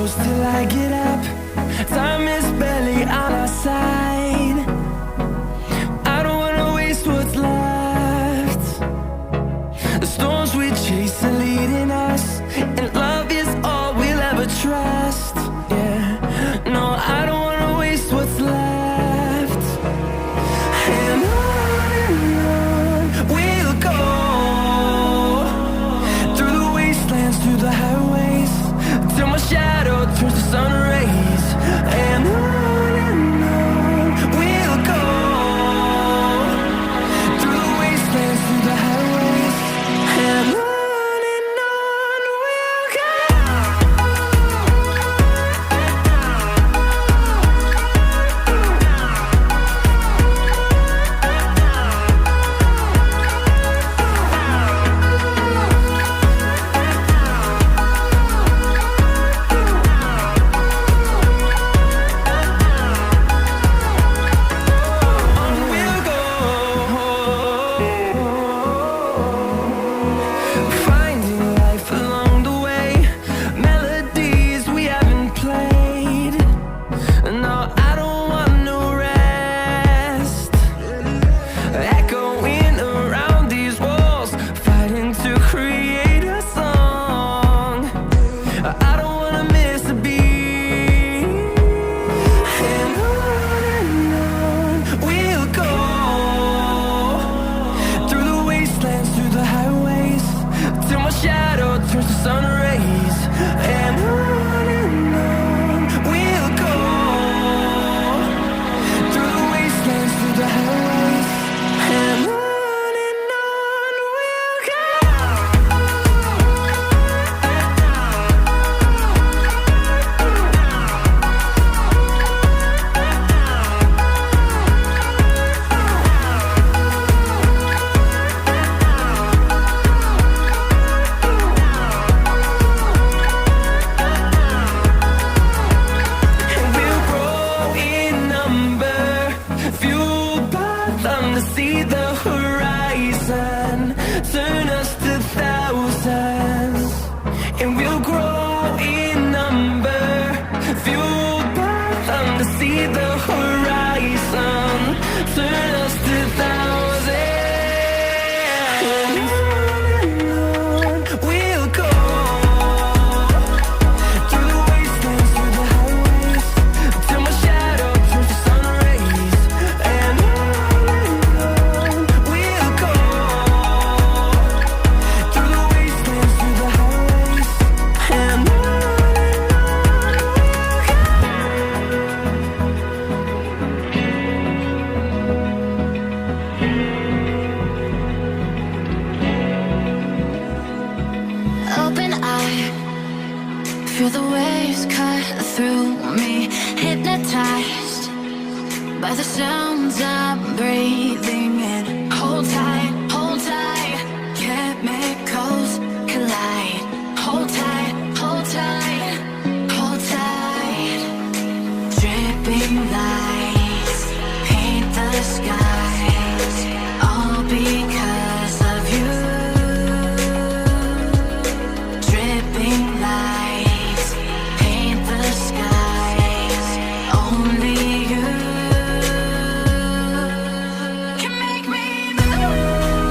close till I get up. Time is barely on our side. I don't wanna waste what's left. The storms we chase are leading us, and love is all we'll ever trust. Yeah, no, I don't wanna waste what's left. And on we'll go, through the wastelands, through the highways, till my shadow turns to sun rays. And on we'll go, through the wastelands, through the highways, and on we'll go. Finding life along the way, melodies we haven't played. No, I don't want no rest. Echoing around these walls, fighting to create a song. I don't wanna miss a beat. And on we'll go, through the wastelands, through the highways, till my shadow turns to sun rays. And on we'll go, through the wastelands, through the highways, and on we'll go. And we'll grow in number, fueled by them to see the horizon, turn us to thousands. And we'll grow in number, fueled by them to see the horizon, turn us to thousands. And on we'll go, through the wastelands, through the highways, till my shadow turns to sun rays. And on we'll go, through the wastelands, through the highways, and on we'll go. Open eye, feel the waves cut through me, hypnotized by the sounds I'm breathing in. Hold tight, chemicals collide. Hold tight, hold tight, hold tight. Dripping lights paint the skies, all because of you. Dripping lights paint the skies, only you can make me move.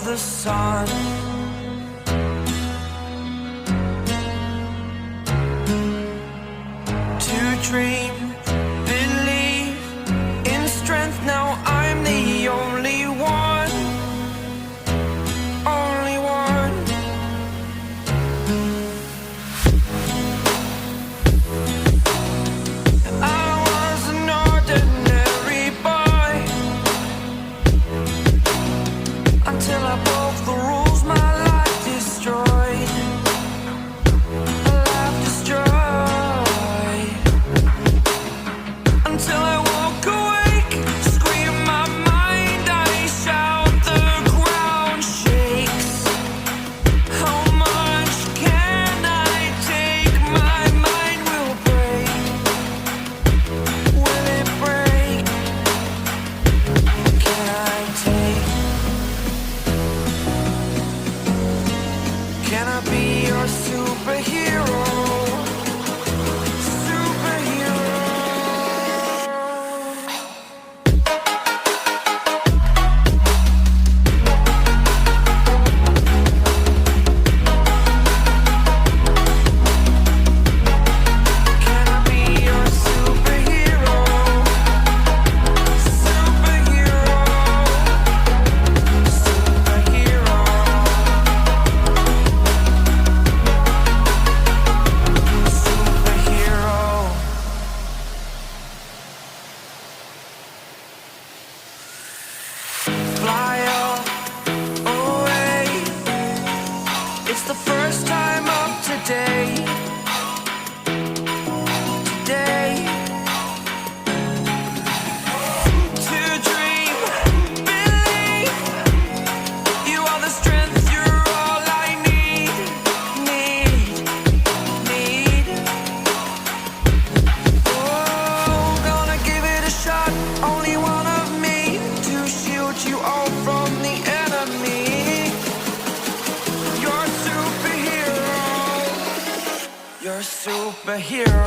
the sun. To dream, believe in strength. Now I'm the only one, only one. I was an ordinary boy until I broke the rules. My life destroyed, a life destroyed. Until I walk awake, scream my mind, I shout, the ground shakes. How much can I take? My mind will break. Will it break? Can I take? Can I be your superhero? Superhero. Can I be your superhero? Superhero. Superhero. Superhero. Fly away. It's the first time of today. Today. To dream, believe. You are the strength, you're all I need. Oh, gonna give it a shot. Only one of me to shield you all from the enemy. You're a superhero. You're a superhero.